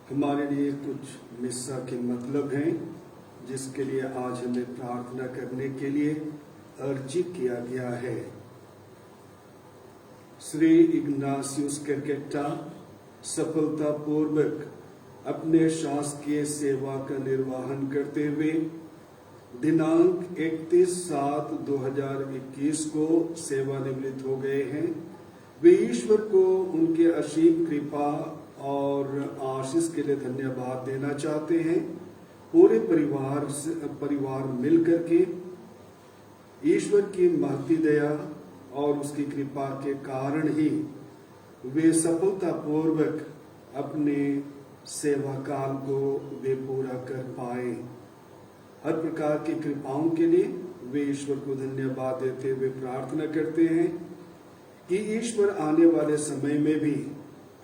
हमारे लिए कुछ मिस्सा के मतलब हैं जिसके लिए आज हमें प्रार्थना करने के लिए अर्जी किया गया है। श्री इग्नासियस कैलकटा सफलतापूर्वक अपने शासकीय सेवा का निर्वहन करते हुए दिनांक 31/7/2021 को सेवानिवृत्त हो गए हैं। वे ईश्वर को उनके असीम कृपा और आशीष के लिए धन्यवाद देना चाहते हैं। पूरे परिवार मिलकर के ईश्वर की महती दया और उसकी कृपा के कारण ही वे सफलतापूर्वक अपने सेवा काल को वे पूरा कर पाए। हर प्रकार की कृपाओं के लिए वे ईश्वर को धन्यवाद देते हुए प्रार्थना करते हैं कि ईश्वर आने वाले समय में भी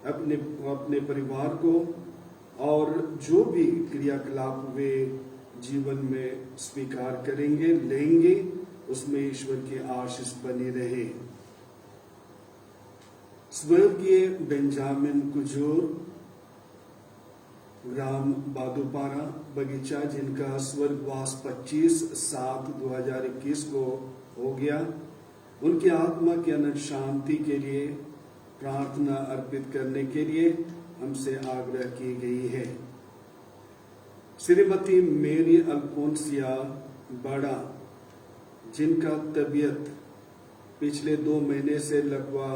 अपने परिवार को और जो भी क्रियाकलाप वे जीवन में स्वीकार करेंगे लेंगे उसमें ईश्वर की आशीष बनी रहे। स्वर्गीय बेंजामिन कुजूर, ग्राम बादुपारा बगीचा, जिनका स्वर्गवास 25/7/2021 को हो गया, उनकी आत्मा की अनंत शांति के लिए प्रार्थना अर्पित करने के लिए हमसे आग्रह की गई है। श्रीमती मेरी अल्फोंसिया बड़ा, जिनका तबीयत पिछले 2 महीने से लकवा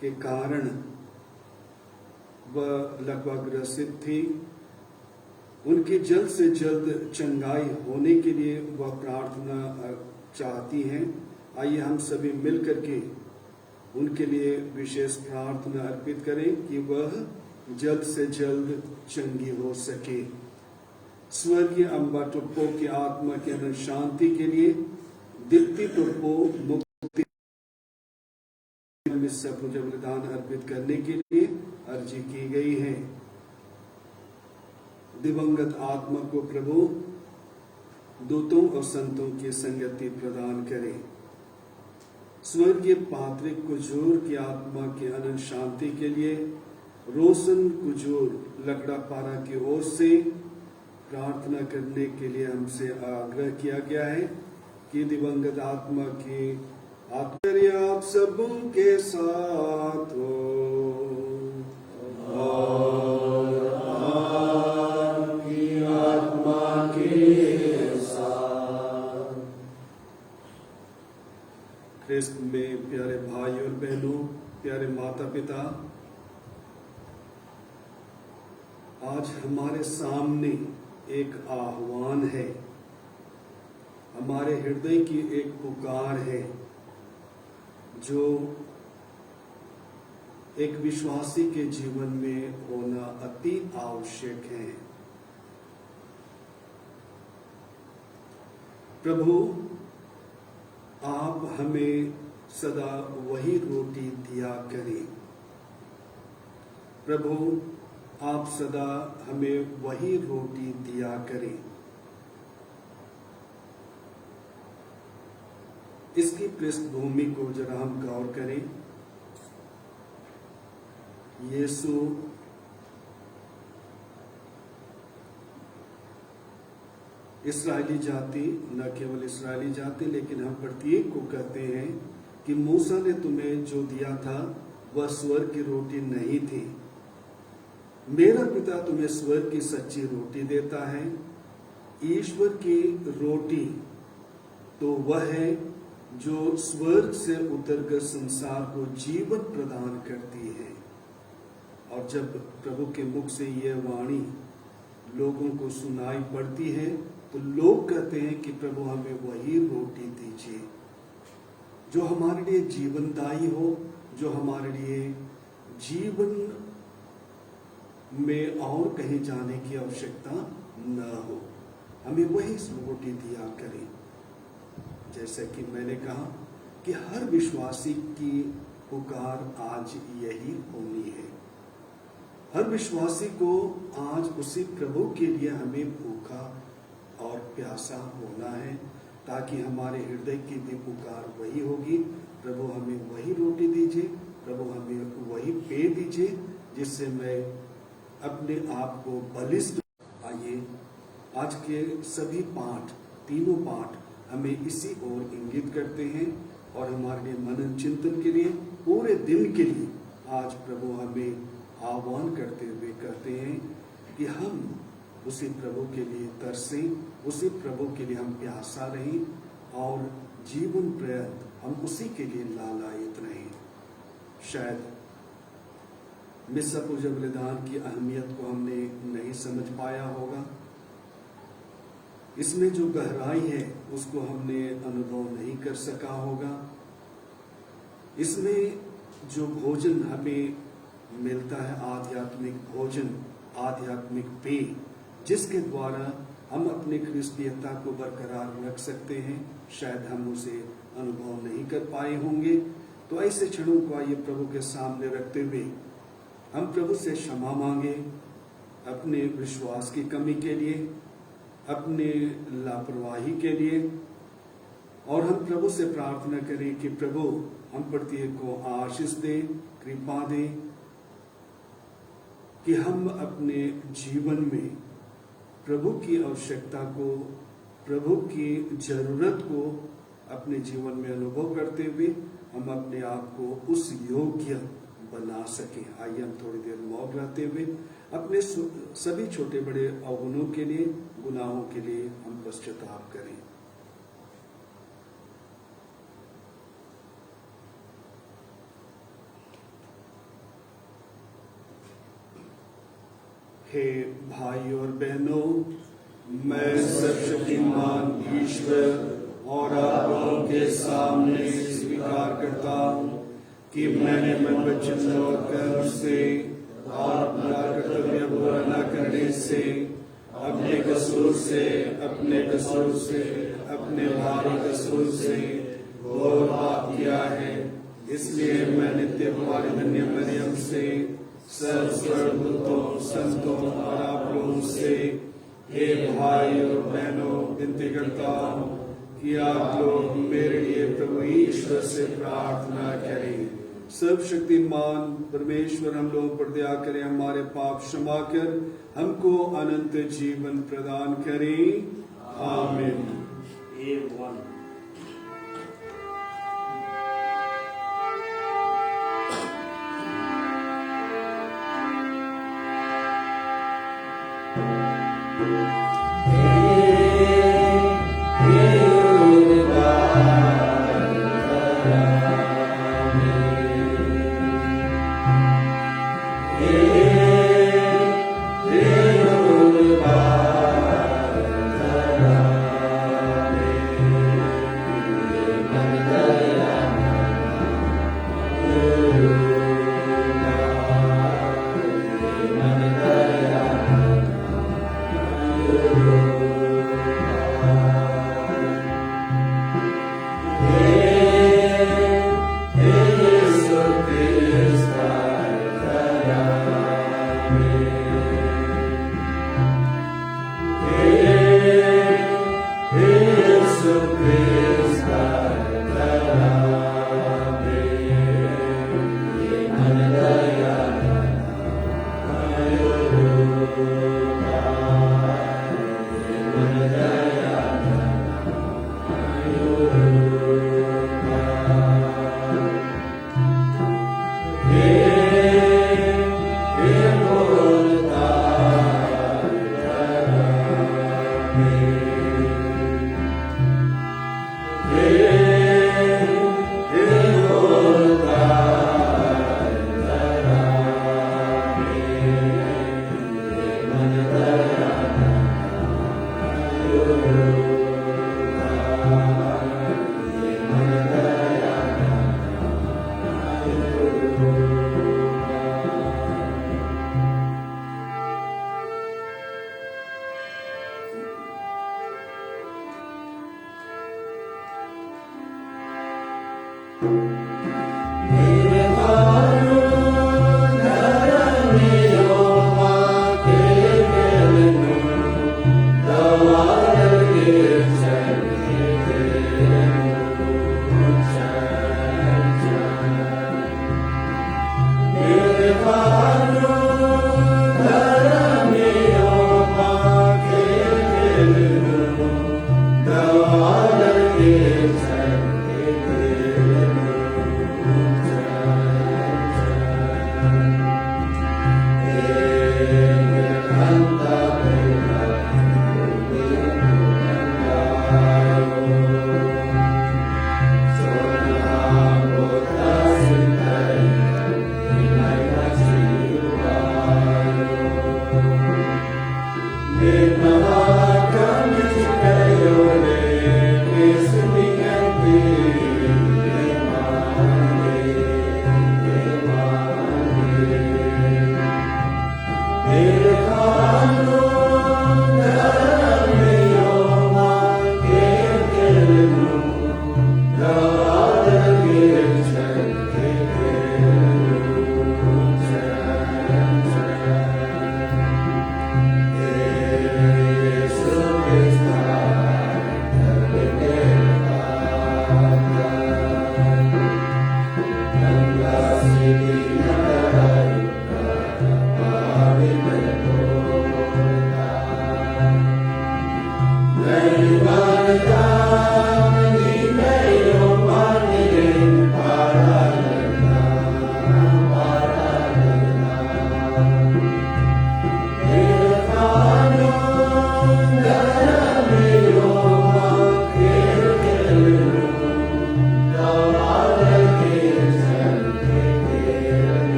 के कारण वह लकवा ग्रसित थी, उनकी जल्द से जल्द चंगाई होने के लिए वह प्रार्थना चाहती हैं। आइए हम सभी मिलकर के उनके लिए विशेष प्रार्थना अर्पित करें कि वह जल्द से जल्द चंगी हो सके। स्वर्गीय अम्बा टुप्पो की आत्मा की अनंत शांति के लिए दीप्ति टुप्पो मुक्ति मिस्सा पूजा बलिदान अर्पित करने के लिए अर्जी की गई है। दिवंगत आत्मा को प्रभु दूतों और संतों की संगति प्रदान करे। स्वर्गीय पात्रिक कुजूर की आत्मा की अनंत शांति के लिए रोशन कुजूर लकड़ापारा की ओर से प्रार्थना करने के लिए हमसे आग्रह किया गया है कि दिवंगत आत्मा की आत्मा आप सबों के साथ हो और आपकी आत्मा के साथ। ख्रिस्त में प्यारे भाई और बहनों, प्यारे माता पिता, आज हमारे सामने एक आह्वान है, हमारे हृदय की एक पुकार है जो एक विश्वासी के जीवन में होना अति आवश्यक है। प्रभु, आप हमें सदा वही रोटी दिया करें। प्रभु, आप सदा हमें वही रोटी दिया करें। इसकी पृष्ठभूमि को जरा हम गौर करें। यीशु इस्राएली जाति, न केवल इस्राएली जाति लेकिन हम प्रत्येक को कहते हैं कि मूसा ने तुम्हें जो दिया था वह स्वर्ग की रोटी नहीं थी। मेरा पिता तुम्हें स्वर्ग की सच्ची रोटी देता है। ईश्वर की रोटी तो वह है जो स्वर्ग से उतरकर संसार को जीवन प्रदान करती है। और जब प्रभु के मुख से यह वाणी लोगों को सुनाई पड़ती है तो लोग कहते हैं कि प्रभु हमें वही रोटी दीजिए जो हमारे लिए जीवनदायी हो, जो हमारे लिए जीवन में और कहीं जाने की आवश्यकता न हो। हमें वही रोटी दिया करें। जैसे कि मैंने कहा कि हर विश्वासी की पुकार आज यही होनी है। हर विश्वासी को आज उसी प्रभु के लिए हमें भूखा और प्यासा होना है, ताकि हमारे हृदय की भी पुकार वही होगी, प्रभु हमें वही रोटी दीजिए, प्रभु हमें वही पेय दीजिए जिससे मैं अपने आप को बलिष्ठ। आइए आज के सभी पाठ, तीनों पाठ हमें इसी ओर इंगित करते हैं और हमारे लिए मनन चिंतन के लिए, पूरे दिन के लिए आज प्रभु हमें आह्वान करते हुए कहते हैं कि हम उसी प्रभु के लिए तरसें, उसी प्रभु के लिए हम प्यासा रहें और जीवन पर्यंत हम उसी के लिए लालायित रहें। शायद मिस्सा पूजा बलिदान की अहमियत को हमने नहीं समझ पाया होगा, इसमें जो गहराई है उसको हमने अनुभव नहीं कर सका होगा। इसमें जो भोजन हमें मिलता है, आध्यात्मिक भोजन, आध्यात्मिक पेय, जिसके द्वारा हम अपनी क्रिस्तीयता को बरकरार रख सकते हैं, शायद हम उसे अनुभव नहीं कर पाए होंगे। तो ऐसे क्षणों को आइए प्रभु के सामने रखते हुए हम प्रभु से क्षमा मांगे अपने विश्वास की कमी के लिए, अपने लापरवाही के लिए, और हम प्रभु से प्रार्थना करें कि प्रभु हम प्रत्येक को आशीष दे, कृपा दे कि हम अपने जीवन में प्रभु की आवश्यकता को, प्रभु की जरूरत को अपने जीवन में अनुभव करते हुए हम अपने आप को उस योग्य बना सके। आइए हम थोड़ी देर मौन रहते हुए अपने सभी छोटे बड़े अवगुणों के लिए, गुनाहों के लिए हम पश्चाताप करें। हे भाई और बहनों, मैं सर्वशक्तिमान ईश्वर और आप लोगों के सामने स्वीकार करता हूँ कि मैंने मन, वचन और कर्म से और अपना कर्तव्य पूरा न करने से, अपने कसूर से, अपने भारी कसूर से घोर पाप किया है। इसलिए मैं नित्य कुमारी धन्य मरियम से, सर्वदूतों, संतों और आप लोगों से, हे भाई और बहनों, विनती करता हूँ कि आप लोग मेरे लिए प्रभु ईश्वर से प्रार्थना करें। सर्वशक्तिमान परमेश्वर हम लोगों पर दया करें, हमारे पाप क्षमा कर हमको अनंत जीवन प्रदान करें। आमीन। Father,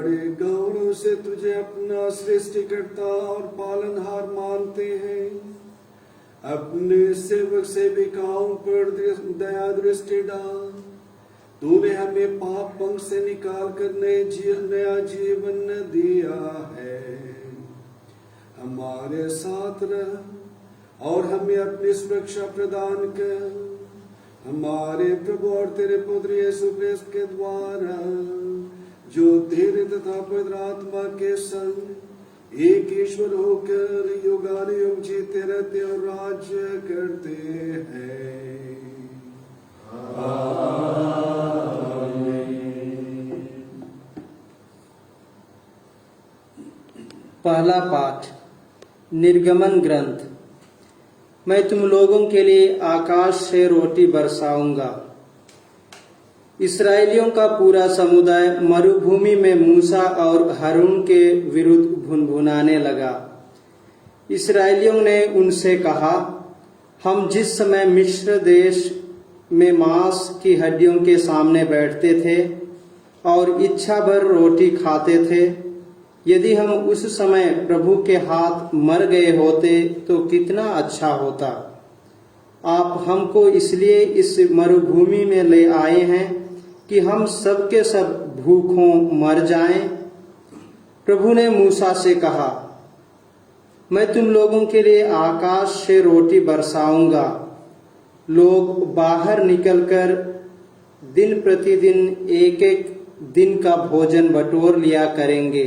बड़े गौरव से तुझे अपना सृष्टिकर्ता और पालनहार मानते हैं। अपने सेवक सेविकाओं पर दया दृष्टि डाल। तूने हमें पाप पंख से निकाल कर नया जीवन दिया है। हमारे साथ रह और हमें अपनी सुरक्षा प्रदान कर। हमारे प्रभु और तेरे पुत्र यीशु क्रिस्त के द्वारा, जो तेरे तथा पवित्र आत्मा के संग एक ईश्वर होकर युगानुयुग जीते रहते और राज्य करते हैं। पहला पाठ, निर्गमन ग्रंथ। मैं तुम लोगों के लिए आकाश से रोटी बरसाऊंगा। इस्राएलियों का पूरा समुदाय मरुभूमि में मूसा और हारून के विरुद्ध भुनभुनाने लगा। इस्राएलियों ने उनसे कहा, हम जिस समय मिस्र देश में मांस की हड्डियों के सामने बैठते थे और इच्छा भर रोटी खाते थे, यदि हम उस समय प्रभु के हाथ मर गए होते तो कितना अच्छा होता। आप हमको इसलिए इस मरुभूमि में ले आए हैं कि हम सब के सब भूखों मर जाएं। प्रभु ने मूसा से कहा, मैं तुम लोगों के लिए आकाश से रोटी बरसाऊंगा। लोग बाहर निकलकर दिन प्रतिदिन एक एक दिन का भोजन बटोर लिया करेंगे।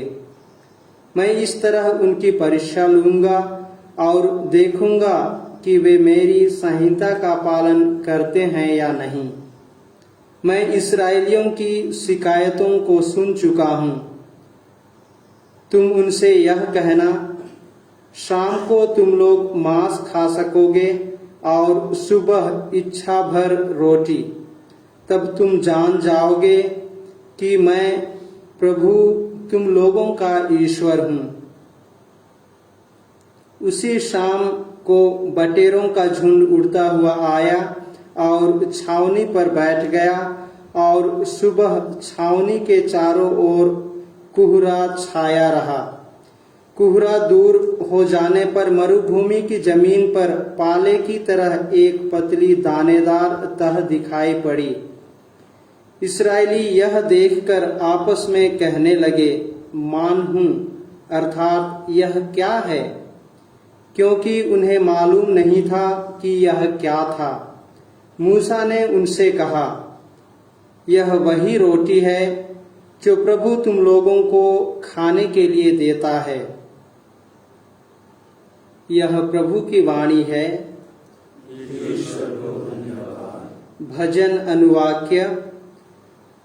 मैं इस तरह उनकी परीक्षा लूंगा और देखूंगा कि वे मेरी संहिता का पालन करते हैं या नहीं। मैं इस्राएलियों की शिकायतों को सुन चुका हूं। तुम उनसे यह कहना, शाम को तुम लोग मांस खा सकोगे और सुबह इच्छा भर रोटी। तब तुम जान जाओगे कि मैं प्रभु तुम लोगों का ईश्वर हूं। उसी शाम को बटेरों का झुंड उड़ता हुआ आया और छावनी पर बैठ गया, और सुबह छावनी के चारों ओर कोहरा छाया रहा। कोहरा दूर हो जाने पर मरुभूमि की जमीन पर पाले की तरह एक पतली दानेदार तह दिखाई पड़ी। इस्राएली यह देखकर आपस में कहने लगे, मान हूं, अर्थात यह क्या है, क्योंकि उन्हें मालूम नहीं था कि यह क्या था। मूसा ने उनसे कहा, यह वही रोटी है जो प्रभु तुम लोगों को खाने के लिए देता है। यह प्रभु की वाणी है। भजन अनुवाक्य।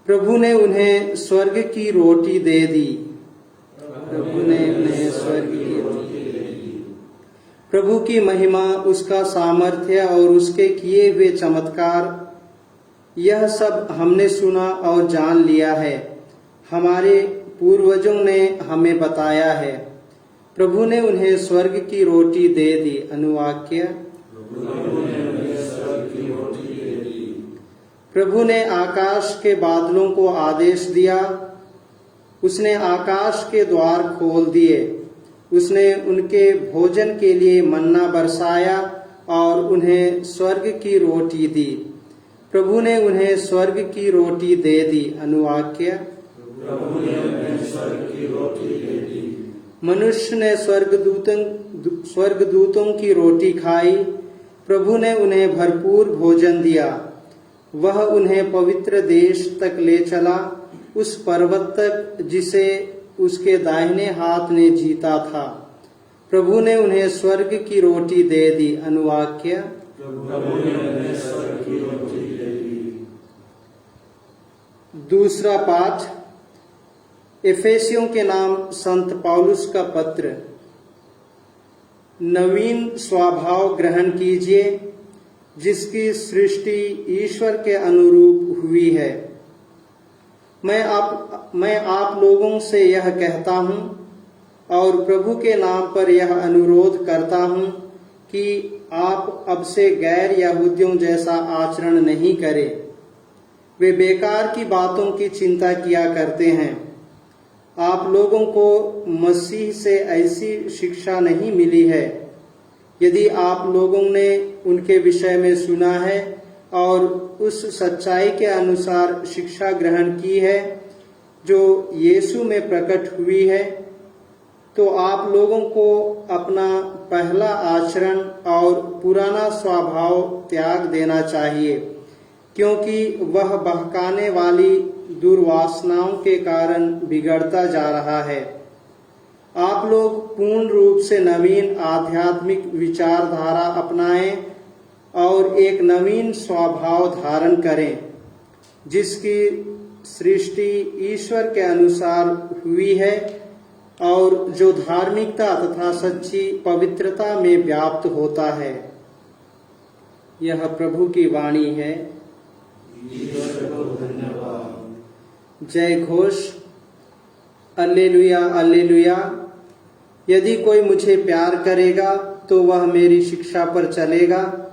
प्रभु ने उन्हें स्वर्ग की रोटी दे दी। प्रभु ने उन्हें स्वर्ग की रोटी दे दी। प्रभु की महिमा, उसका सामर्थ्य और उसके किए हुए चमत्कार, यह सब हमने सुना और जान लिया है। हमारे पूर्वजों ने हमें बताया है। प्रभु ने उन्हें स्वर्ग की रोटी दे दी। अनुवाक्य। प्रभु ने आकाश के बादलों को आदेश दिया। उसने आकाश के द्वार खोल दिए। उसने उनके भोजन के लिए मन्ना बरसाया और उन्हें स्वर्ग की रोटी दी। प्रभु ने उन्हें स्वर्ग की रोटी दे दी। अनुवाक्य। प्रभु ने उन्हें स्वर्ग की रोटी दे दी। मनुष्य ने स्वर्गदूतों की रोटी खाई। प्रभु ने उन्हें भरपूर भोजन दिया। वह उन्हें पवित्र देश तक ले चला, उस पर्वत तक जिसे उसके दाहिने हाथ ने जीता था। प्रभु ने उन्हें स्वर्ग की रोटी दे दी। अनुवाक्य। प्रभु ने उन्हें स्वर्ग की रोटी दे दी। दूसरा पाठ, एफेसियों के नाम संत पौलुस का पत्र। नवीन स्वभाव ग्रहण कीजिए, जिसकी सृष्टि ईश्वर के अनुरूप हुई है। मैं आप लोगों से यह कहता हूँ और प्रभु के नाम पर यह अनुरोध करता हूँ कि आप अब से गैर यहूदियों जैसा आचरण नहीं करें। वे बेकार की बातों की चिंता किया करते हैं। आप लोगों को मसीह से ऐसी शिक्षा नहीं मिली है। यदि आप लोगों ने उनके विषय में सुना है और उस सच्चाई के अनुसार शिक्षा ग्रहण की है जो यीशु में प्रकट हुई है, तो आप लोगों को अपना पहला आचरण और पुराना स्वभाव त्याग देना चाहिए, क्योंकि वह बहकाने वाली दुर्वासनाओं के कारण बिगड़ता जा रहा है। आप लोग पूर्ण रूप से नवीन आध्यात्मिक विचारधारा अपनाएं और एक नवीन स्वभाव धारण करें, जिसकी सृष्टि ईश्वर के अनुसार हुई है और जो धार्मिकता तथा सच्ची पवित्रता में व्याप्त होता है। यह प्रभु की वाणी है। जय घोष। alleluia alleluia। यदि कोई मुझे प्यार करेगा तो वह मेरी शिक्षा पर चलेगा।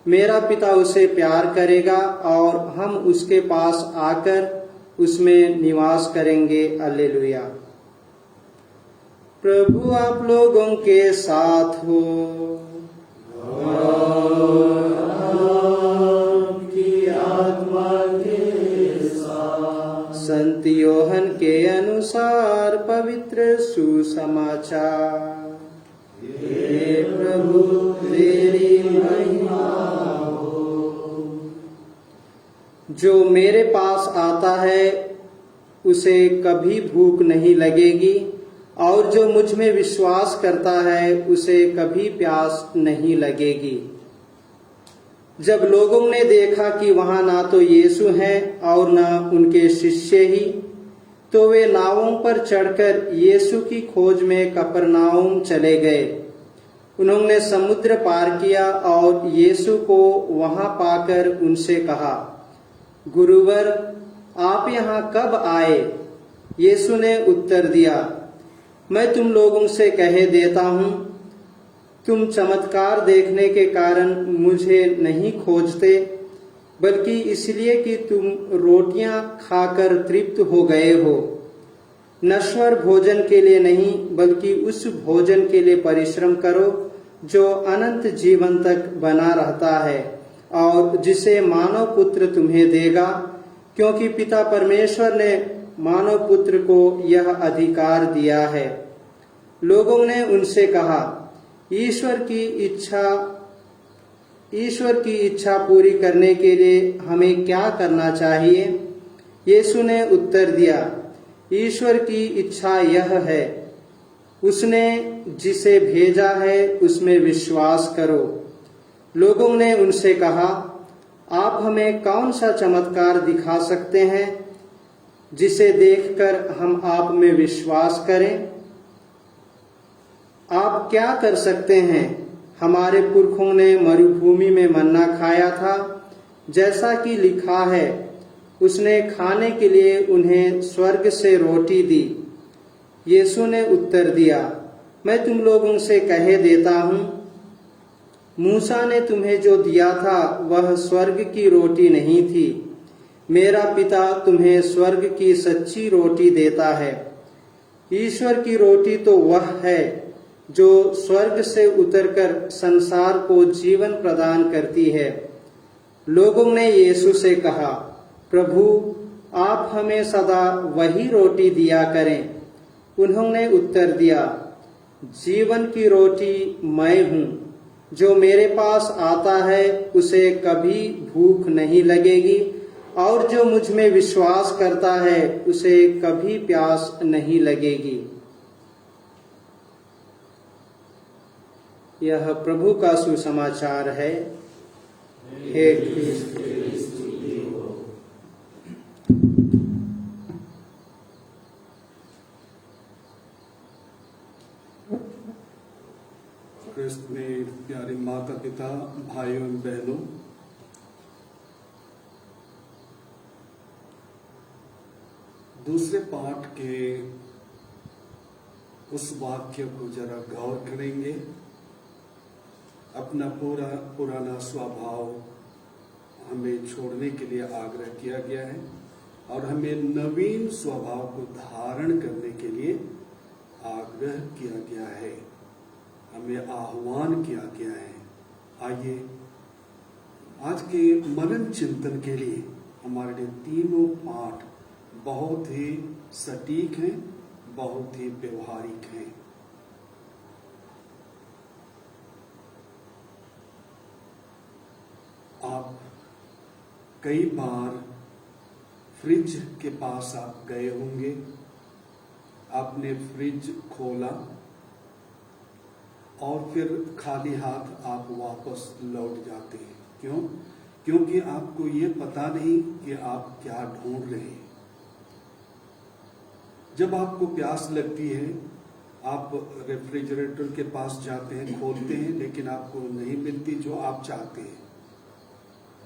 मेरा पिता उसे प्यार करेगा और हम उसके पास आकर उसमें निवास करेंगे। alleluia। प्रभु आप लोगों के साथ हो। संत योहन के अनुसार पवित्र सुसमाचार। हे प्रभु तेरी महिमा हो। जो मेरे पास आता है उसे कभी भूख नहीं लगेगी और जो मुझ में विश्वास करता है उसे कभी प्यास नहीं लगेगी। जब लोगों ने देखा कि वहां ना तो यीशु हैं और ना उनके शिष्य ही, तो वे नावों पर चढ़कर यीशु की खोज में कफरनाऊम चले गए। उन्होंने समुद्र पार किया और यीशु को वहां पाकर उनसे कहा, गुरुवर, आप यहाँ कब आए? यीशु ने उत्तर दिया, मैं तुम लोगों से कह देता हूँ, तुम चमत्कार देखने के कारण मुझे नहीं खोजते, बल्कि इसलिए कि तुम रोटियां खाकर तृप्त हो गए हो। नश्वर भोजन के लिए नहीं, बल्कि उस भोजन के लिए परिश्रम करो जो अनंत जीवन तक बना रहता है और जिसे मानव पुत्र तुम्हें देगा, क्योंकि पिता परमेश्वर ने मानव पुत्र को यह अधिकार दिया है। लोगों ने उनसे कहा, ईश्वर की इच्छा पूरी करने के लिए हमें क्या करना चाहिए? यीशु ने उत्तर दिया, ईश्वर की इच्छा यह है, उसने जिसे भेजा है उसमें विश्वास करो। लोगों ने उनसे कहा, आप हमें कौन सा चमत्कार दिखा सकते हैं जिसे देखकर हम आप में विश्वास करें? आप क्या कर सकते हैं? हमारे पुरखों ने मरुभूमि में मन्ना खाया था, जैसा कि लिखा है, उसने खाने के लिए उन्हें स्वर्ग से रोटी दी। यीशु ने उत्तर दिया, मैं तुम लोगों से कह देता हूँ, मूसा ने तुम्हें जो दिया था वह स्वर्ग की रोटी नहीं थी। मेरा पिता तुम्हें स्वर्ग की सच्ची रोटी देता है। ईश्वर की रोटी तो वह है जो स्वर्ग से उतरकर संसार को जीवन प्रदान करती है। लोगों ने यीशु से कहा, प्रभु, आप हमें सदा वही रोटी दिया करें। उन्होंने उत्तर दिया, जीवन की रोटी मैं हूँ। जो मेरे पास आता है उसे कभी भूख नहीं लगेगी और जो मुझ में विश्वास करता है उसे कभी प्यास नहीं लगेगी। यह प्रभु का सुसमाचार है। हे क्रिस्त में प्यारे माता पिता, भाइयों एवं बहनों, दूसरे पाठ के उस वाक्य को जरा गौर करेंगे। अपना पुराना स्वभाव हमें छोड़ने के लिए आग्रह किया गया है और हमें नवीन स्वभाव को धारण करने के लिए आग्रह किया गया है, हमें आह्वान किया गया है। आइए आज के मनन चिंतन के लिए हमारे लिए तीनों पाठ बहुत ही सटीक हैं, बहुत ही व्यवहारिक हैं। आप कई बार फ्रिज के पास आप गए होंगे, आपने फ्रिज खोला और फिर खाली हाथ आप वापस लौट जाते हैं। क्यों? क्योंकि आपको ये पता नहीं कि आप क्या ढूंढ रहे हैं। जब आपको प्यास लगती है, आप रेफ्रिजरेटर के पास जाते हैं, खोलते हैं, लेकिन आपको नहीं मिलती जो आप चाहते हैं।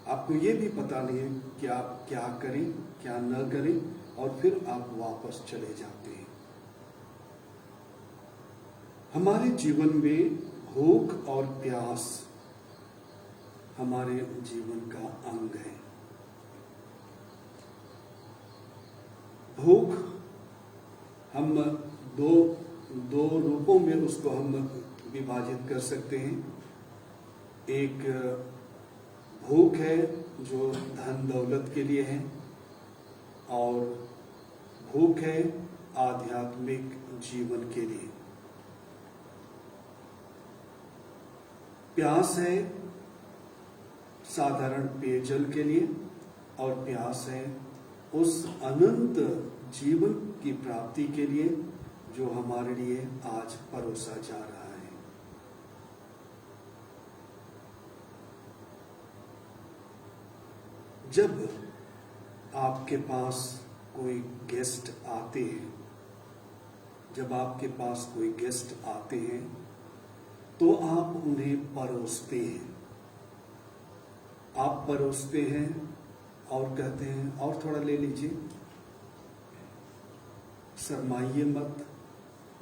आपको ये भी पता नहीं है कि आप क्या करें, क्या न करें, और फिर आप वापस चले जाते हैं। हमारे जीवन में भूख और प्यास हमारे जीवन का अंग है। भूख हम दो रूपों में उसको हम विभाजित कर सकते हैं। एक भूख है जो धन दौलत के लिए है, और भूख है आध्यात्मिक जीवन के लिए। प्यास है साधारण पेयजल के लिए, और प्यास है उस अनंत जीवन की प्राप्ति के लिए जो हमारे लिए आज परोसा जा रहा है। जब आपके पास कोई गेस्ट आते हैं, जब आपके पास कोई गेस्ट आते हैं तो आप उन्हें परोसते हैं। आप परोसते हैं और कहते हैं और थोड़ा ले लीजिए, शर्माइए मत।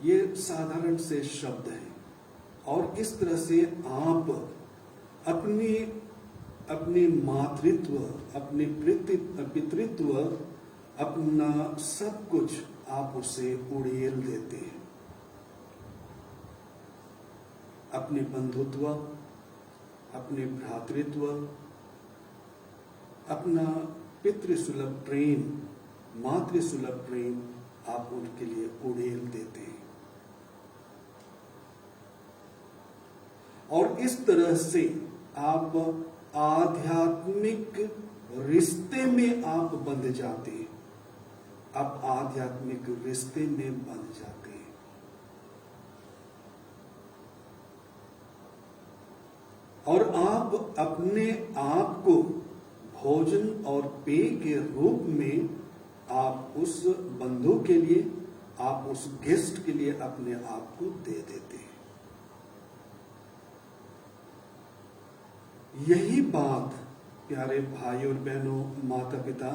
ये साधारण से शब्द हैं, और इस तरह से आप अपनी मातृत्व, अपनी पितृत्व, अपना सब कुछ आप उसे उड़ेल देते हैं। अपनी बंधुत्व, अपने भ्रातृत्व, अपना पितृसुलभ प्रेम, मातृसुलभ प्रेम आप उनके लिए उड़ेल देते हैं। और इस तरह से आप आध्यात्मिक रिश्ते में आप बंध जाते हैं। आप आध्यात्मिक रिश्ते में बंध जाते हैं। और आप अपने आप को भोजन और पेय के रूप में आप उस बंधु के लिए, आप उस गेस्ट के लिए अपने आप को दे देते हैं। यही बात प्यारे भाई और बहनों, माता पिता,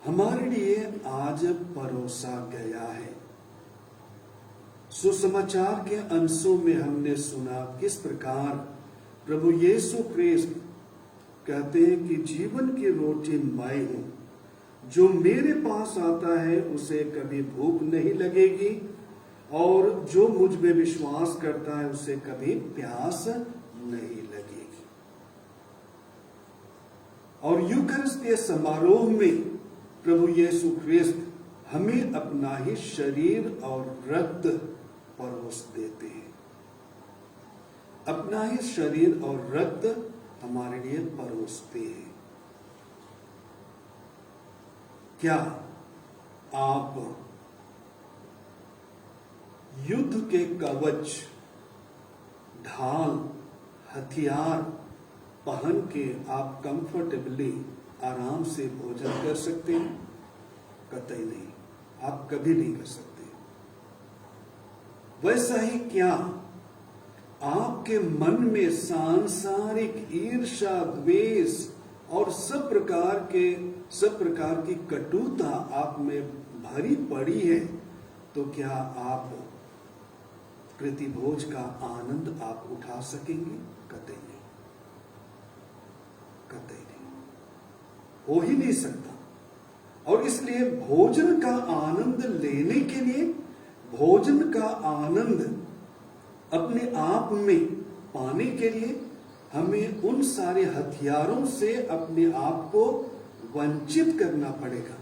हमारे लिए आज परोसा गया है। सुसमाचार के अंशों में हमने सुना किस प्रकार प्रभु यीशु ख्रिस्त कहते हैं कि जीवन की रोटी मैं हूं, जो मेरे पास आता है उसे कभी भूख नहीं लगेगी, और जो मुझ में विश्वास करता है उसे कभी प्यास नहीं लगेगी। और यूकरिस्तीय समारोह में प्रभु यीशु ख्रिस्त हमें अपना ही शरीर और रक्त परोस देते हैं। अपना ही शरीर और रक्त हमारे लिए परोसते हैं। क्या आप युद्ध के कवच, ढाल, हथियार पहन के आप कंफर्टेबली आराम से भोजन कर सकते हैं? कतई नहीं, आप कभी नहीं कर सकते। वैसा ही क्या आपके मन में सांसारिक ईर्ष्या, द्वेष और सब प्रकार की कटुता आप में भरी पड़ी है, तो क्या आप प्रतिभोज का आनंद आप उठा सकेंगे? कतई नहीं, कतई नहीं, हो ही नहीं सकता। और इसलिए भोजन का आनंद लेने के लिए, भोजन का आनंद अपने आप में पाने के लिए हमें उन सारे हथियारों से अपने आप को वंचित करना पड़ेगा,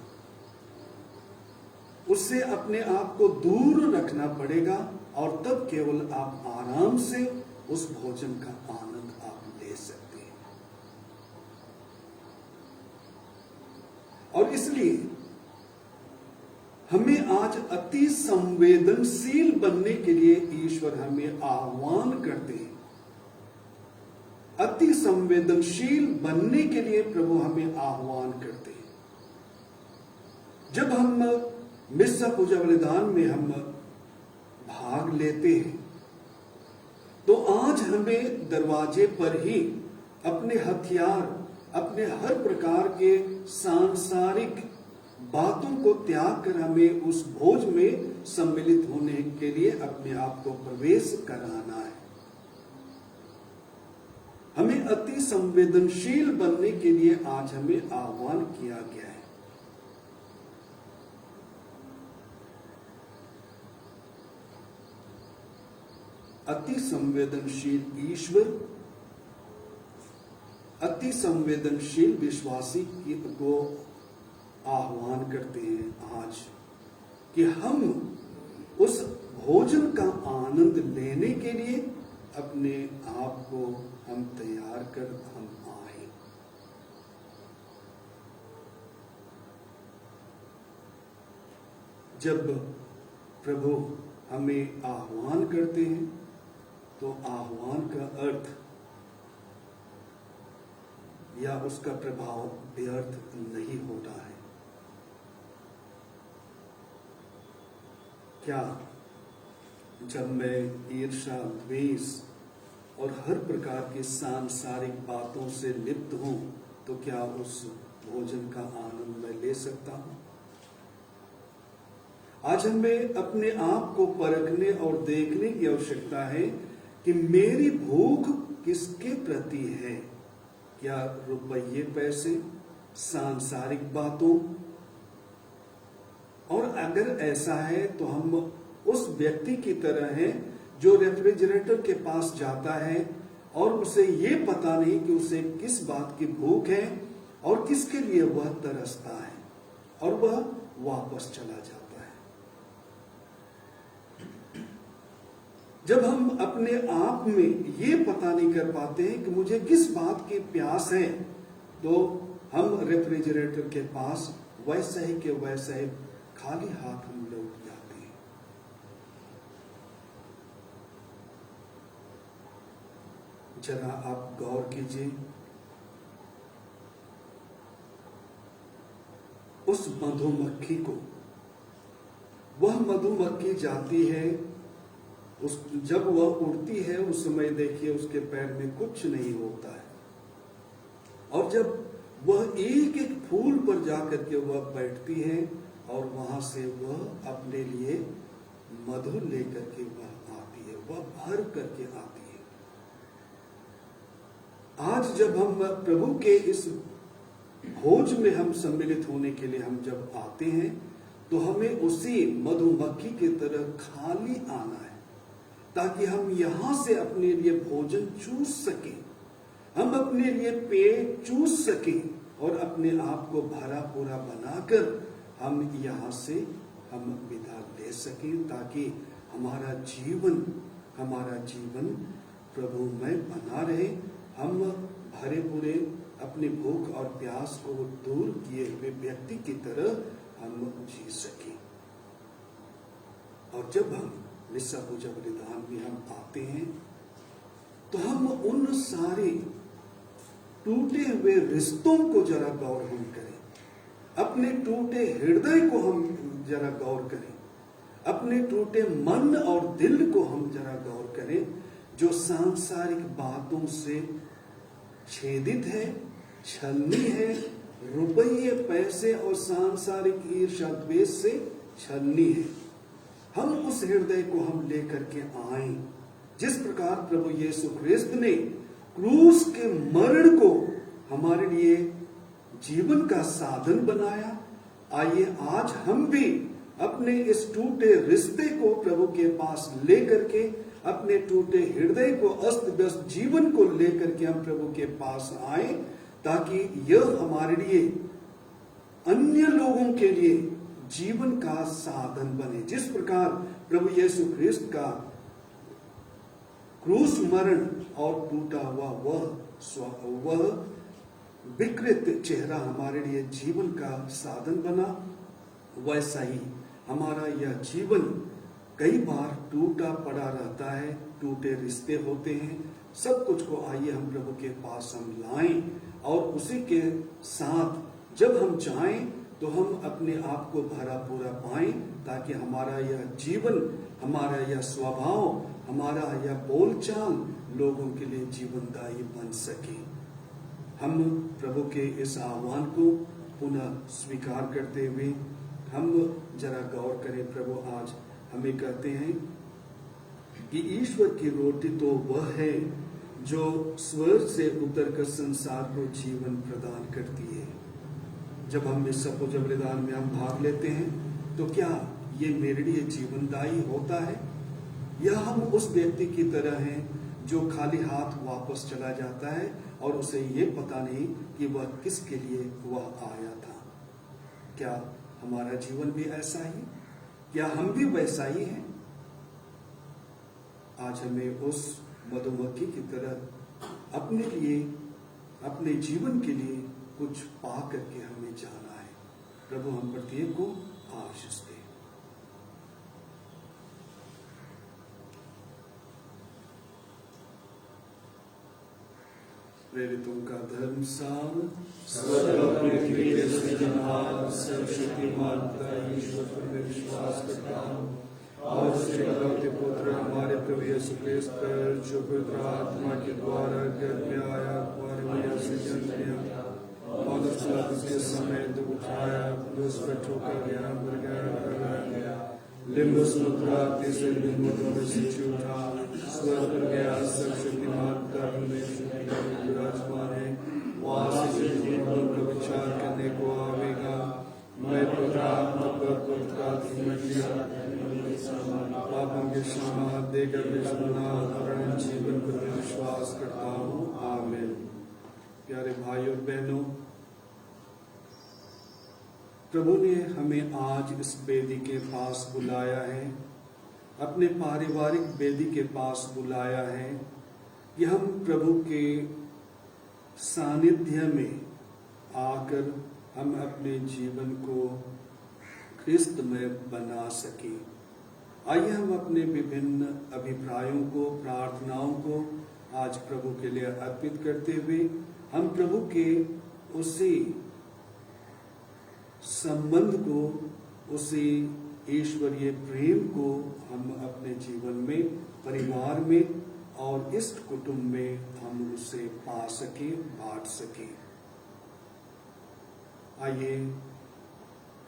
उससे अपने आप को दूर रखना पड़ेगा, और तब केवल आप आराम से उस भोजन का आनंद आप ले सकते हैं। और इसलिए हमें आज अति संवेदनशील बनने के लिए ईश्वर हमें आह्वान करते हैं। अति संवेदनशील बनने के लिए प्रभु हमें आह्वान करते हैं। जब हम मिस्सा पूजा बलिदान में हम भाग लेते हैं, तो आज हमें दरवाजे पर ही अपने हथियार, अपने हर प्रकार के सांसारिक बातों को त्याग कर हमें उस भोज में सम्मिलित होने के लिए अपने आप को प्रवेश कराना है। हमें अति संवेदनशील बनने के लिए आज हमें आह्वान किया गया है। अति संवेदनशील ईश्वर अति संवेदनशील विश्वासी को आह्वान करते हैं आज कि हम उस भोजन का आनंद लेने के लिए अपने आप को हम तैयार कर हम आए। जब प्रभु हमें आह्वान करते हैं तो आह्वान का अर्थ या उसका प्रभाव व्यर्थ नहीं होता है। क्या जब मैं ईर्ष्या, द्वेष और हर प्रकार की सांसारिक बातों से लिप्त हूं, तो क्या उस भोजन का आनंद मैं ले सकता हूं? आज हमें अपने आप को परखने और देखने की आवश्यकता है कि मेरी भूख किसके प्रति है। क्या रुपये, पैसे, सांसारिक बातों? और अगर ऐसा है तो हम उस व्यक्ति की तरह हैं जो रेफ्रिजरेटर के पास जाता है और उसे ये पता नहीं कि उसे किस बात की भूख है और किसके लिए वह तरसता है, और वह वापस चला जाता है। जब हम अपने आप में ये पता नहीं कर पाते हैं कि मुझे किस बात की प्यास है, तो हम रेफ्रिजरेटर के पास वैसे ही के वैसे ही खाली हाथ हम लौट जाते हैं। जरा आप गौर कीजिए, उस मधुमक्खी को, वह मधुमक्खी जाती है, जब वह उड़ती है उस समय देखिए उसके पैर में कुछ नहीं होता है, और जब वह एक एक फूल पर जाकर के वह बैठती है और वहां से वह अपने लिए मधु लेकर के वह आती है, वह भर करके आती है। आज जब हम प्रभु के इस भोज में हम सम्मिलित होने के लिए हम जब आते हैं, तो हमें उसी मधुमक्खी की तरह खाली आना है, ताकि हम यहां से अपने लिए भोजन चूस सकें, हम अपने लिए पेट चूस सकें और अपने आप को भरा पूरा बनाकर हम यहां से हम विदा ले सकें, ताकि हमारा जीवन प्रभु में बना रहे। हम भरे पूरे अपनी भूख और प्यास को दूर किए हुए व्यक्ति की तरह हम जी सकें। और जब हम मिस्सा पूजा बलिदान में हम आते हैं, तो हम उन सारे टूटे हुए रिश्तों को जरा गौर हम करें, अपने टूटे हृदय को हम जरा गौर करें, अपने टूटे मन और दिल को हम जरा गौर करें, जो सांसारिक बातों से छेदित है, छलनी है, रुपये, पैसे और सांसारिक ईर्ष्या, द्वेष से छलनी है। हम उस हृदय को हम लेकर के आए, जिस प्रकार प्रभु यीशु ख्रिस्त ने क्रूस के मरण को हमारे लिए जीवन का साधन बनाया, आइए आज हम भी अपने इस टूटे रिश्ते को प्रभु के पास लेकर के, अपने टूटे हृदय को, अस्त व्यस्त जीवन को लेकर के हम प्रभु के पास आए, ताकि यह हमारे लिए, अन्य लोगों के लिए जीवन का साधन बने। जिस प्रकार प्रभु यीशु ख्रिस्त का क्रूस मरण और टूटा हुआ वह विकृत चेहरा हमारे लिए जीवन का साधन बना, वैसा ही हमारा यह जीवन कई बार टूटा पड़ा रहता है, टूटे रिश्ते होते हैं। सब कुछ को आइए हम प्रभु के पास हम लाएं, और उसी के साथ जब हम जाएं तो हम अपने आप को भरा पूरा पाएं, ताकि हमारा यह जीवन, हमारा यह स्वभाव, हमारा यह बोलचाल लोगों के लिए जीवनदायी बन सके। हम प्रभु के इस आह्वान को पुनः स्वीकार करते हुए हम जरा गौर करें। प्रभु आज हमें कहते हैं कि ईश्वर की रोटी तो वह है जो स्वर्ग से उतरकर संसार को जीवन प्रदान करती है। जब हम इस सपुज बलिदान में हम भाग लेते हैं तो क्या ये मेरे लिए जीवनदायी होता है, या हम उस व्यक्ति की तरह हैं जो खाली हाथ वापस चला जाता है और उसे ये पता नहीं कि वह किसके लिए वह आया था? क्या हमारा जीवन भी ऐसा ही, क्या हम भी वैसा ही हैं? आज हमें उस मधुमक्खी की तरह अपने लिए, अपने जीवन के लिए कुछ पा करके हमें जाना है। प्रभु हम प्रत्येक को आशीष दे। प्रेरितों का धर्म सार, स्वर्ग और पृथ्वी के सृजनहार सर्वशक्तिमान पिता ईश्वर पर मैं विश्वास करता हूँ, और उसके बलवते पुत्र हमारे प्रभु यीशु ख्रिस्त पर, जो पवित्र आत्मा के द्वारा गर्भ में आया, कुंवारी से जन्म लिया, और उसके समय दुख उठाया, क्रूस पर ठोका गया, मर गया, लिम्बुस मुद्राती से लिम्बुओं में से उठा, स्वर्ग पर गया, सर्वशक्तिमान पिता परमेश्वर विराजमान है, वहां से जीवन का विचार करने को आवेगा। मैं पवित्र आत्मा पर पवित्र आत्मा पापों के क्षमा देकर विश्वनाथ जीवन पर विश्वास करता हूँ। आमीन। प्यारे भाई और बहनों, प्रभु ने हमें आज इस वेदी के पास बुलाया है, अपने पारिवारिक वेदी के पास बुलाया है कि हम प्रभु के सानिध्य में आकर हम अपने जीवन को ख्रिस्त में बना सके। आइए हम अपने विभिन्न अभिप्रायों को, प्रार्थनाओं को आज प्रभु के लिए अर्पित करते हुए हम प्रभु के उसी संबंध को, उसी ईश्वरीय प्रेम को हम अपने जीवन में, परिवार में और इष्ट कुटुंब में हम उसे पा सके, बांट सके। आइए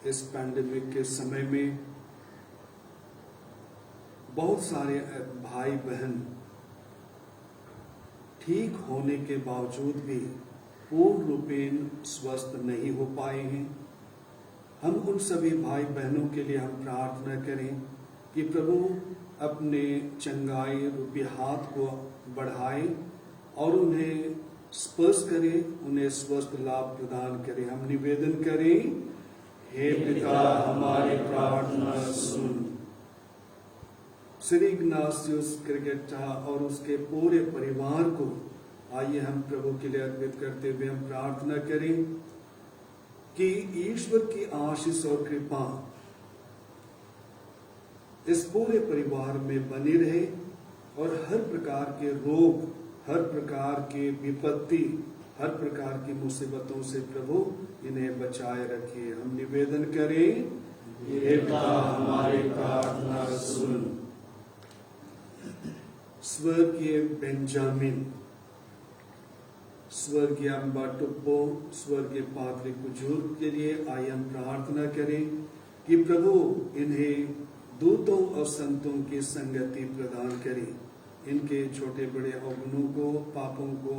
इस पैंडेमिक के समय में बहुत सारे भाई बहन ठीक होने के बावजूद भी पूर्ण रूपेण स्वस्थ नहीं हो पाए हैं। हम उन सभी भाई बहनों के लिए हम प्रार्थना करें कि प्रभु अपने चंगाई रूपी हाथ को बढ़ाए और उन्हें स्पर्श करे, उन्हें स्वस्थ लाभ प्रदान करे। हम निवेदन करें, हे पिता हमारी प्रार्थना सुन। श्री इग्नासियस क्रिकेटा और उसके पूरे परिवार को आइए हम प्रभु के लिए अर्पित करते हुए हम प्रार्थना करें कि ईश्वर की आशीष और कृपा इस पूरे परिवार में बनी रहे और हर प्रकार के रोग, हर प्रकार के विपत्ति, हर प्रकार की मुसीबतों से प्रभु इन्हें बचाए रखे। हम निवेदन करें, हे पिता हमारी प्रार्थना सुन। स्वर्गीय बेंजामिन, स्वर्गीय अम्बा टुप्पो, स्वर्गीय पादरी कुजूर के लिए आइए हम प्रार्थना करें कि प्रभु इन्हें दूतों और संतों की संगति प्रदान करें। इनके छोटे बड़े अवगुणों को, पापों को,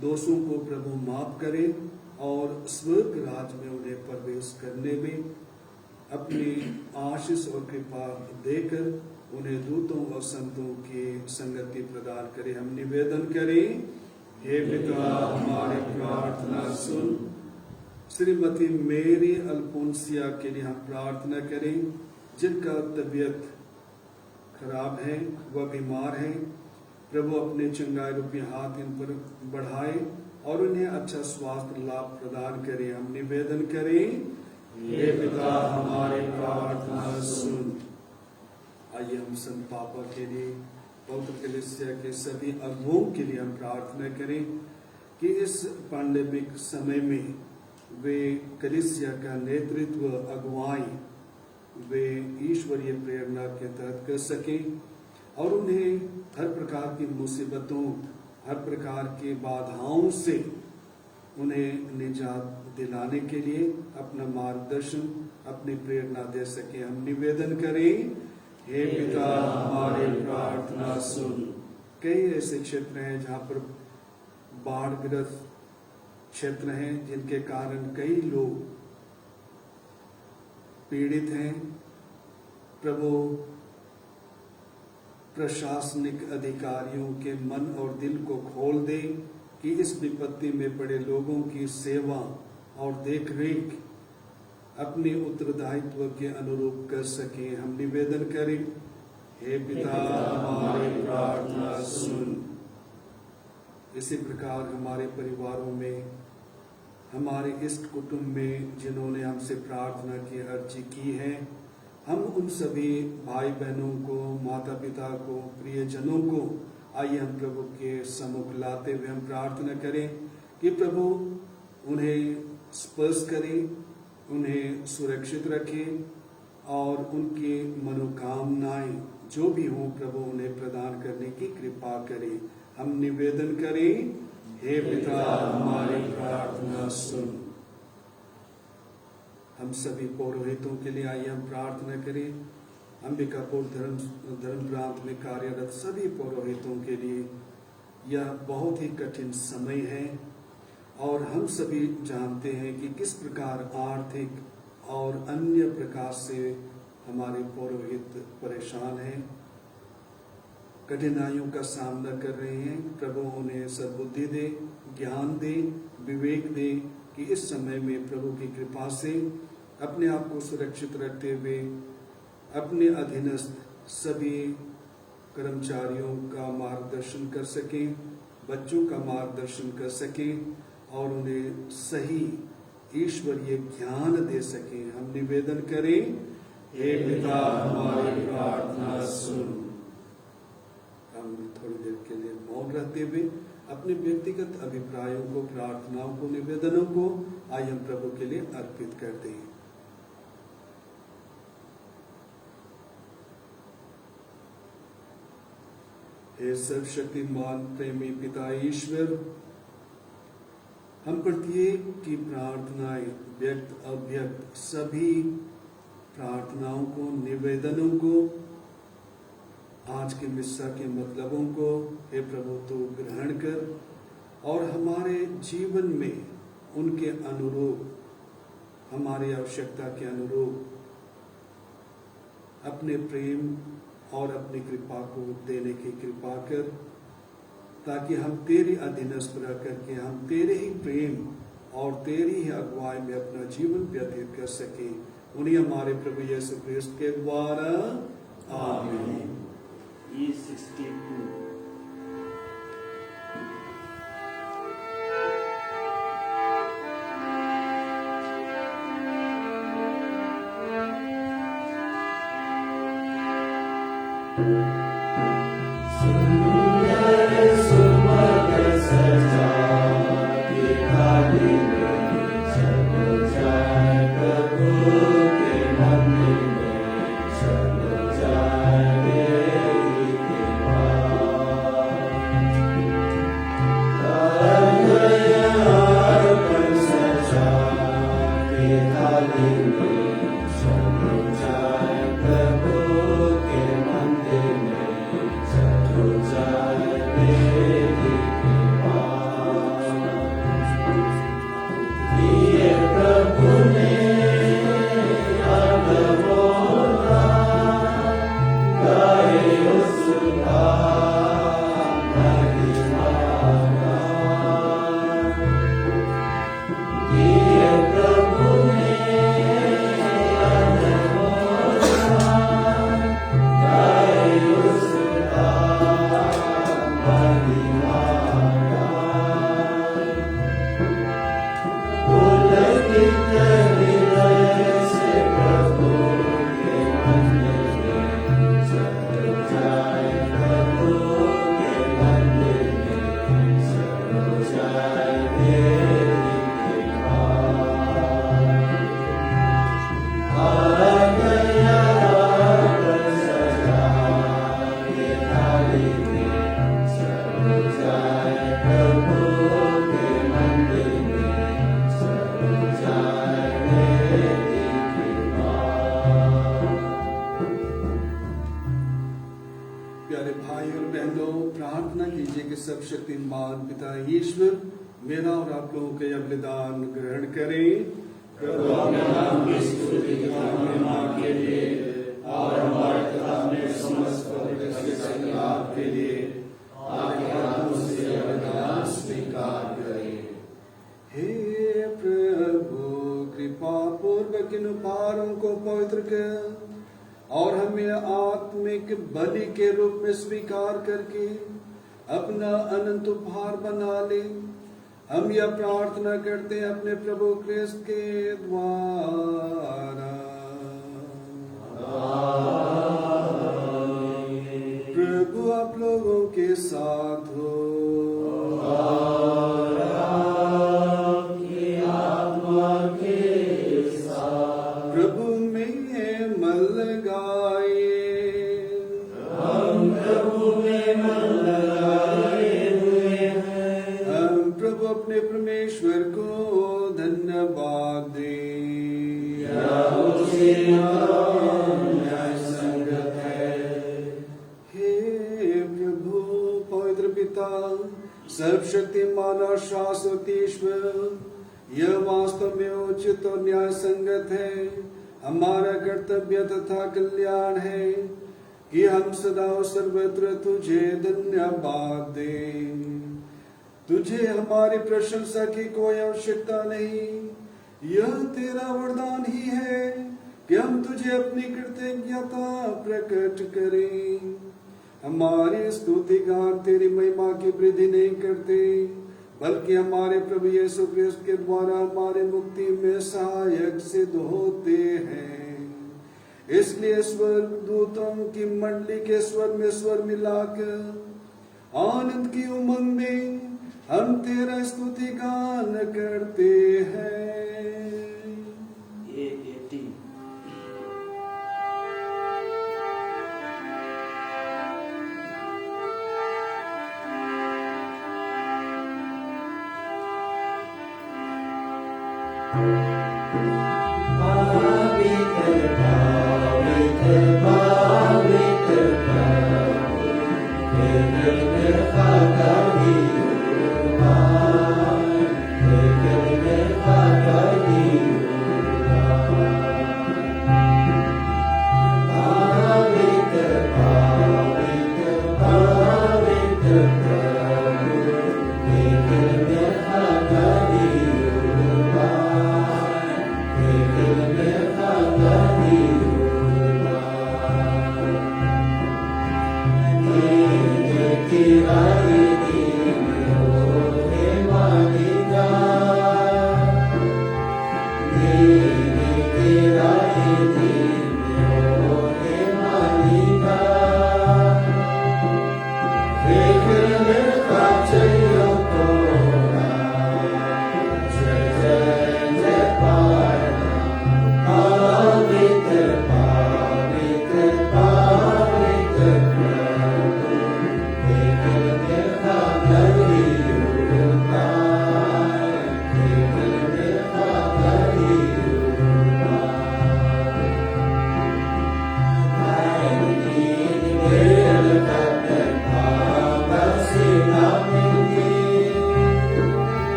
दोषों को प्रभु माफ करें और स्वर्ग राज में उन्हें प्रवेश करने में अपनी आशीष और कृपा देकर उन्हें दूतों और संतों की संगति प्रदान करे। हम निवेदन करें, हे पिता हमारी प्रार्थना सुन। श्रीमती मेरी अल्फोंसिया के लिए हम प्रार्थना करें, जिनका तबीयत खराब है, वह बीमार है। प्रभु अपने चंगाई रूपी हाथ इन पर बढ़ाए और उन्हें अच्छा स्वास्थ्य लाभ प्रदान करे। हम निवेदन करें, हे पिता हमारी प्रार्थना सुन। आइए हम संत पापा के लिए, पवित्र कलीसिया के सभी अगुओं के लिए हम प्रार्थना करें कि इस पैंडेमिक समय में वे कलीसिया का नेतृत्व, अगुवाई वे ईश्वरीय प्रेरणा के तहत कर सकें और उन्हें हर प्रकार की मुसीबतों, हर प्रकार की बाधाओं से उन्हें निजात दिलाने के लिए अपना मार्गदर्शन, अपनी प्रेरणा दे सके। हम निवेदन करें, हे पिता हमारी प्रार्थना सुन। कई ऐसे क्षेत्र हैं जहाँ पर बाढ़ग्रस्त क्षेत्र हैं, जिनके कारण कई लोग पीड़ित हैं। प्रभु प्रशासनिक अधिकारियों के मन और दिल को खोल दे कि इस विपत्ति में पड़े लोगों की सेवा और देखरेख अपने उत्तरदायित्व के अनुरूप कर सके। हम निवेदन करें, हे पिता हमारी प्रार्थना सुन। इसी प्रकार हमारे परिवारों में, हमारे इष्ट कुटुंब में जिन्होंने हमसे प्रार्थना की अर्जी की है, हम उन सभी भाई बहनों को, माता पिता को, प्रियजनों को आइए हम प्रभु के सम्मुख लाते हुए हम प्रार्थना करें कि प्रभु उन्हें स्पर्श करें, उन्हें सुरक्षित रखें और उनकी मनोकामनाएं जो भी हों प्रभु उन्हें प्रदान करने की कृपा करें। हम निवेदन करें, हे पिता हमारी प्रार्थना सुन। हम सभी पौरोहितों के लिए आइए हम प्रार्थना करें। अंबिकापुर धर्म प्रांत में कार्यरत सभी पौरोहितों के लिए यह बहुत ही कठिन समय है और हम सभी जानते हैं कि किस प्रकार आर्थिक और अन्य प्रकार से हमारे पौरोहित परेशान हैं, कठिनाइयों का सामना कर रहे हैं। प्रभु उन्हें सद्बुद्धि दे, ज्ञान दे, विवेक दे कि इस समय में प्रभु की कृपा से अपने आप को सुरक्षित रखते हुए अपने अधीनस्थ सभी कर्मचारियों का मार्गदर्शन कर सकें, बच्चों का मार्गदर्शन कर सकें और उन्हें सही ईश्वरीय ज्ञान दे सकें। हम निवेदन करें, हे पिता हमारी प्रार्थना सुन। हम थोड़ी देर के लिए मौन रहते हुए अपने व्यक्तिगत अभिप्रायों को, प्रार्थनाओं को, निवेदनों को आइए हम प्रभु के लिए अर्पित कर दें। हे सर्वशक्तिमान प्रेमी पिता ईश्वर, हम प्रत्येक की प्रार्थनाएं, व्यक्त अव्यक्त सभी प्रार्थनाओं को, निवेदनों को, आज के मिस्सा के मतलबों को हे प्रभु तो ग्रहण कर और हमारे जीवन में उनके अनुरूप, हमारी आवश्यकता के अनुरूप अपने प्रेम और अपनी कृपा को देने की कृपा कर, ताकि हम तेरे अधीनस्थ रह करके हम तेरे ही प्रेम और तेरी ही अगुवाई में अपना जीवन व्यतीत कर सके। उन्हीं हमारे प्रभु यीशु क्रिस्त के द्वारा आमीन। E62 Jai के सब शक्तिमान पिता ईश्वर मेरा और आप लोगों के यह बलिदान ग्रहण करें। प्रभु अपने नाम की स्तुति महिमा के लिए और हमारे तथा अपने समस्त पवित्र के संकल्प के लिए आपके हाथों से यह बलिदान स्वीकार करें। हे प्रभु कृपा पूर्वक इन उपहारों को पवित्र कर और हमें आत्मिक बलि के रूप में स्वीकार करके अपना अनंत उपहार बना ले। हम यह प्रार्थना करते हैं अपने प्रभु क्रिस्त के द्वारा। प्रभु आप लोगों के साथ हो। प्रभु में मन लगाए। हम प्रभु में मन लगाए हुए हैं। हम प्रभु अपने परमेश्वर को धन्यवाद दें। यह उसी न्याय संगत है। हे प्रभु पवित्र पिता सर्वशक्तिमान और शाश्वत ईश्वर, यह वास्तव में उचित और न्याय संगत है, हमारा कर्तव्य तथा कल्याण है कि हम सदा और सर्वत्र तुझे धन्यवाद दें। तुझे हमारी प्रशंसा की कोई आवश्यकता नहीं, यह तेरा वरदान ही है कि हम तुझे अपनी कृतज्ञता प्रकट करें। हमारी स्तुति गान तेरी महिमा की वृद्धि नहीं करते, बल्कि हमारे प्रभु यीशु क्रिस्त के द्वारा हमारे मुक्ति में सहायक सिद्ध होते हैं। इसलिए स्वर्गदूतों की मंडली के स्वर में स्वर मिलाकर आनंद की उमंग में हम तेरा स्तुति गान करते हैं। ये 80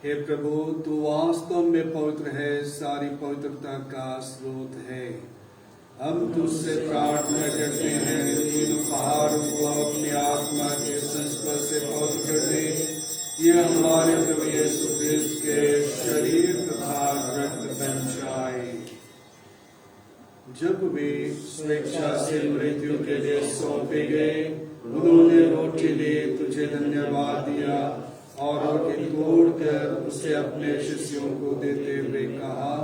हे प्रभु तू वास्तव में पवित्र है, सारी पवित्रता का स्रोत है। हम तुझसे प्रार्थना करते हैं इन उपहारों को अपनी आत्मा के संस्पर्श से पवित्र कर दे। यह हमारे प्रभु यीशु क्रिस्त के शरीर तथा रक्त बन जाए। जब वे स्वेच्छा से मृत्यु के लिए सौंपे गए, उन्होंने रोटी ली, तुझे धन्यवाद दिया और रोटी तोड़कर उसे अपने शिष्यों को देते हुए कहा,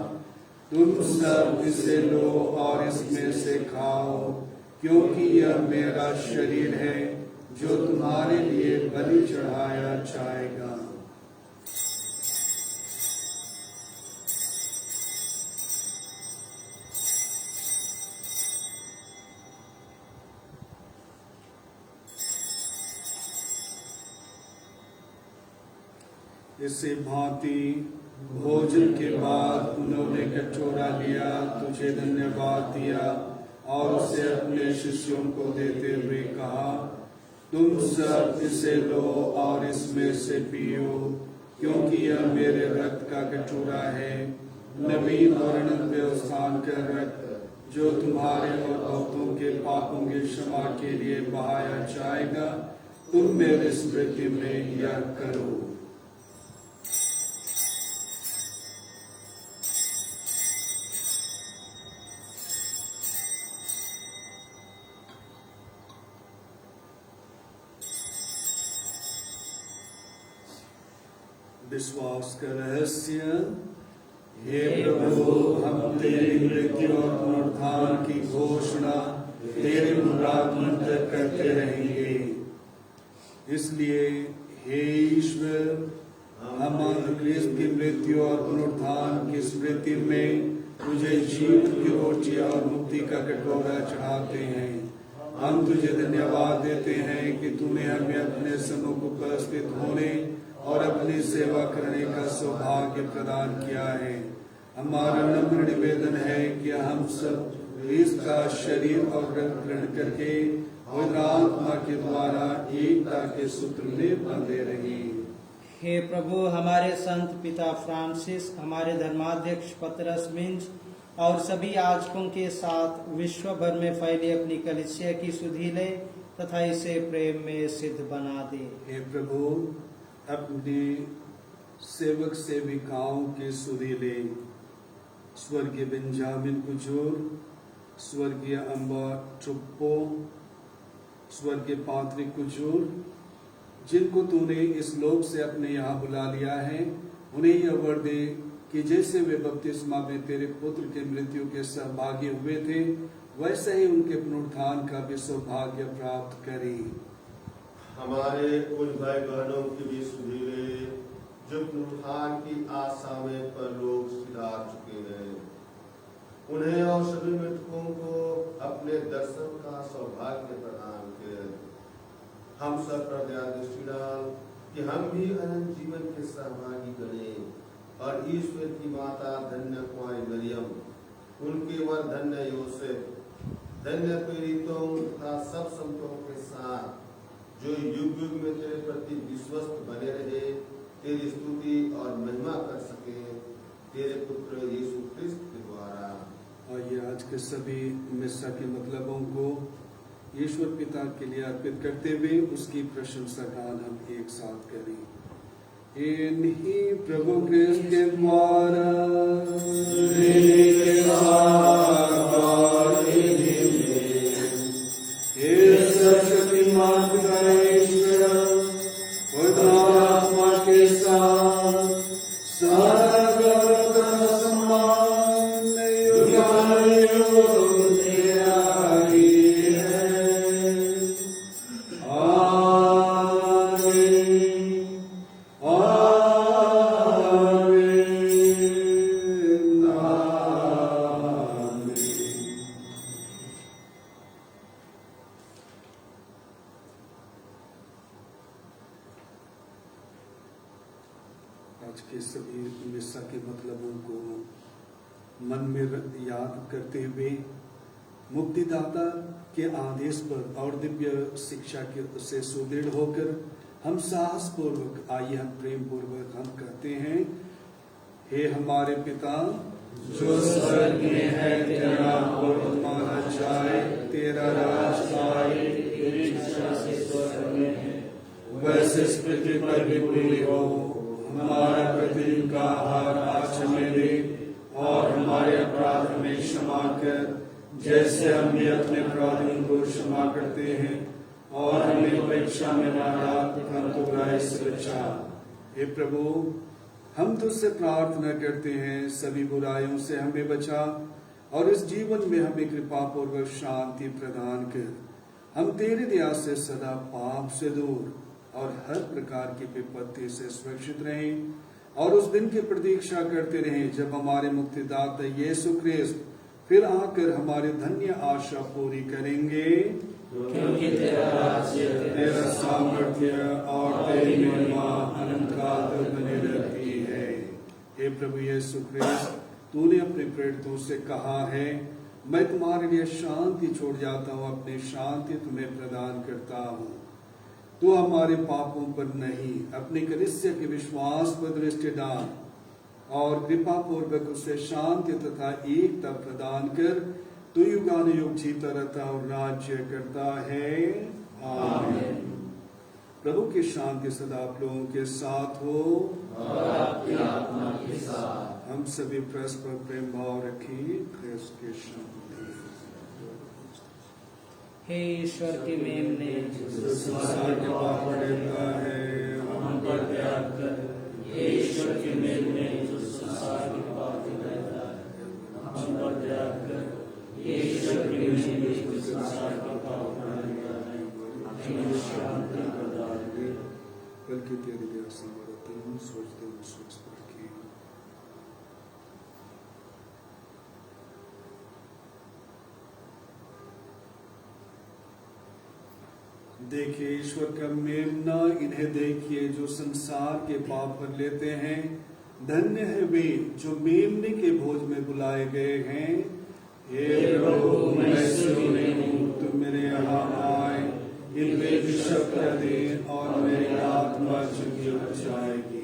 तुम सब इसे लो और इसमें से खाओ, क्योंकि यह मेरा शरीर है जो तुम्हारे लिए बलि चढ़ाया जाएगा। इससे भांति भोजन के बाद उन्होंने कटोरा लिया, तुझे धन्यवाद दिया और उसे अपने शिष्यों को देते हुए कहा, तुम सब इसे लो और इसमें से पियो, क्योंकि यह मेरे रक्त का कटोरा है, नवीन और अनंत व्यवस्थान का रक्त, जो तुम्हारे और बहुतों के पापों के क्षमा के लिए बहाया जाएगा। तुम मेरे स्मृति में यह करो। विश्वास का रहस्य। हे प्रभु, हम तेरी मृत्यु और पुनरुत्थान की घोषणा तेरे पुनरागमन तक करते रहेंगे। इसलिए हे ईश्वर, हम क्रिस्त की मृत्यु और पुनरुत्थान की स्मृति में तुझे जीवन की रोटी और मुक्ति का कटोरा चढ़ाते हैं। हम तुझे धन्यवाद देते हैं कि तूने हमें अपने सम्मुख उपस्थित होने और अपनी सेवा करने का सौभाग्य प्रदान किया है। हमारा नम्र निवेदन है कि हम सब इसका शरीर और रक्त ग्रहण करके पवित्र आत्मा के द्वारा एकता के सूत्र में बंधे रहें। हे प्रभु, हमारे संत पिता फ्रांसिस, हमारे धर्माध्यक्ष पतरस मिंज और सभी याजकों के साथ विश्व भर में फैली अपनी कलीसिया की सुधि ले तथा इसे प्रेम में सिद्ध बना दे। हे प्रभु, अपने सेवक सेविकाओं के सुधि ले। स्वर्गीय बेंजामिन कुजूर, स्वर्गीय अम्बा ट्रुप्पो, स्वर्गीय पात्रिक कुजूर, जिनको तूने इस लोक से अपने यहाँ बुला लिया है, उन्हें यह वर दे कि जैसे वे बपतिस्मा में तेरे पुत्र के मृत्यु के सहभागी हुए थे, वैसे ही उनके पुनरुत्थान का भी सौभाग्य प्राप्त करें। हमारे उन भाई बहनों की भी सुधि ले जो पुनरुत्थान की आशा में परलोक सिधार चुके हैं। उन्हें और सभी मृतकों को अपने दर्शन का सौभाग्य प्रदान कर हम सब पर दया दृष्टि डाल कि हम भी अनंत जीवन के सहभागी बने और ईश्वर की माता धन्य कुंवारी मरियम, उनके वर धन्य योसेफ, धन्य पीड़ितों तथा सब संतों के साथ जो युग युग में तेरे प्रति विश्वस्त बने रहे, तेरी स्तुति और महिमा कर सके, तेरे पुत्र यीशु क्रिस्त के द्वारा। और ये आज के सभी मिस्सा के मतलबों को ईश्वर पिता के लिए अर्पित करते हुए उसकी प्रशंसा गान हम एक साथ करें। इन्हीं प्रभु क्रिस्त के द्वारा शक्तिमान पिता ईश्वर पवित्र आत्मा के साथ सारा गौरव तथा सम्मान युगानुयुग तेरा ही है। आमीन, आमीन, आमीन। आज के सभी मिस्सा के मतलबों को मन में याद करते हुए मुक्तिदाता के आदेश पर और दिव्य शिक्षा से सुदृढ़ होकर हम साहस पूर्वक, आइए हम प्रेम पूर्वक हम कहते हैं, हे हमारे पिता जो स्वर्ग में है, तेरा नाम माना जाए, तेरा राज आए, तेरी इच्छा से स्वर्ग में है वैसे इस पृथ्वी पर भी पूरी हो। हमारा प्रतिदिन का आहार आज हमें दे और हमारे अपराध हमें क्षमा कर, जैसे हम भी अपने अपराधियों को क्षमा करते हैं, और हमें परीक्षा में न डाल परंतु बुराई से बचा। हे प्रभु, हम तुझसे प्रार्थना करते हैं, सभी बुराइयों से हमें बचा और इस जीवन में हमें कृपा पूर्वक शांति प्रदान कर। हम तेरी दया से सदा पाप से दूर और हर प्रकार की विपत्ति से सुरक्षित रहें और उस दिन की प्रतीक्षा करते रहें जब हमारे मुक्तिदाता यीशु ख्रिस्त फिर आकर हमारी धन्य आशा पूरी करेंगे। क्योंकि तेरा राज्य, तेरा सामर्थ्य और तेरी महिमा अनंत काल तक बनी रहती है। हे प्रभु यीशु ख्रिस्त, तूने अपने प्रेरितों से कहा है, मैं तुम्हारे लिए शांति छोड़ जाता हूँ, अपनी शांति तुम्हें प्रदान करता हूँ। तू हमारे पापों पर नहीं, अपनी कलीसिया के विश्वास पर दृष्टि डाल और कृपा पूर्वक उसे शांति तथा एकता प्रदान कर। तू युगानुयुग जीता रहता और राज्य करता है। आमीन। प्रभु की शांति सदा आप लोगों के साथ हो और आपकी आत्मा के साथ। हम सभी परस्पर प्रेम भाव रखें। ख्रिस्त की शांति। हे ईश्वर की मेमने, संसार के पाप हटाता है, हम पर दया कर। हे ईश्वर की मेमने, जो संसार के पाप हटाता है, हम पर दया कर। हे ईश्वर की मेमने, जो संसार के पाप हटाता है, हमें शांति प्रदान कर। बल्कि तेरी दया से हमारा तन सोचते हुए स्वस्थ रखे। देखिए ईश्वर का मेमना, इन्हें देखिए जो संसार के पाप पर लेते हैं। धन्य है वे जो मेमने के भोज में बुलाए गए हैं। हे प्रभु, मैं सुनी हूँ, तुम मेरे यहाँ आए, इनमें शब्द दे और मेरी आत्मा झुकी हो जाएगी।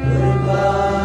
Goodbye,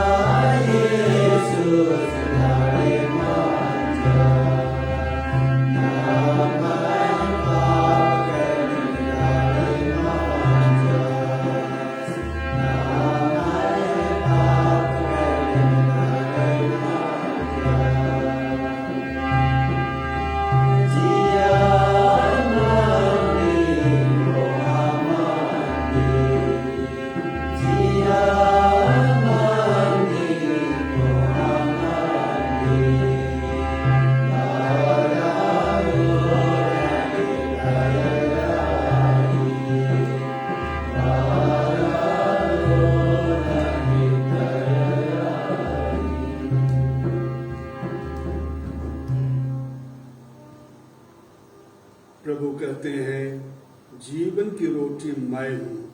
करते हैं, जीवन की रोटी मैं हूं।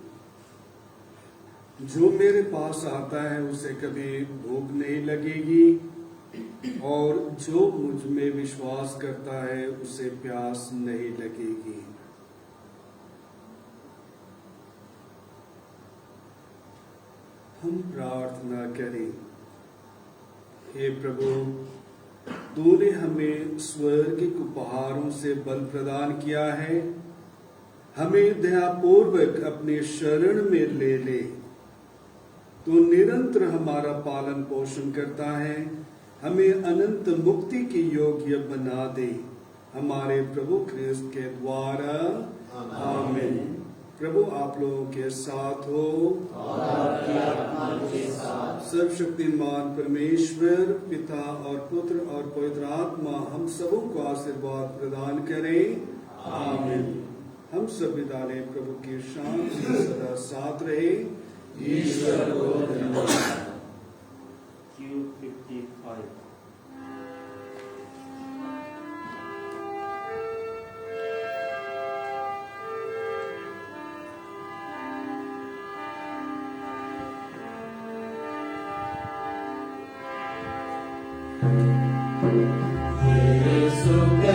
जो मेरे पास आता है उसे कभी भूख नहीं लगेगी और जो मुझ में विश्वास करता है उसे प्यास नहीं लगेगी। हम प्रार्थना करें। हे प्रभु, तूने हमें स्वर्गिक उपहारों से बल प्रदान किया है। हमें दयापूर्वक अपने शरण में ले ले। तू निरंतर हमारा पालन पोषण करता है। हमें अनंत मुक्ति के योग्य बना दे। हमारे प्रभु ख्रिस्त के द्वारा आमीन। प्रभु आप लोगों के साथ हो और आपकी आत्मा के साथ। सर्वशक्तिमान परमेश्वर पिता और पुत्र और पवित्र आत्मा हम सबों को आशीर्वाद प्रदान करें। आमीन। हम सब विदा लें। प्रभु की शांति सदा साथ रहे। ईश्वर को धन्यवाद। Q55 यीशु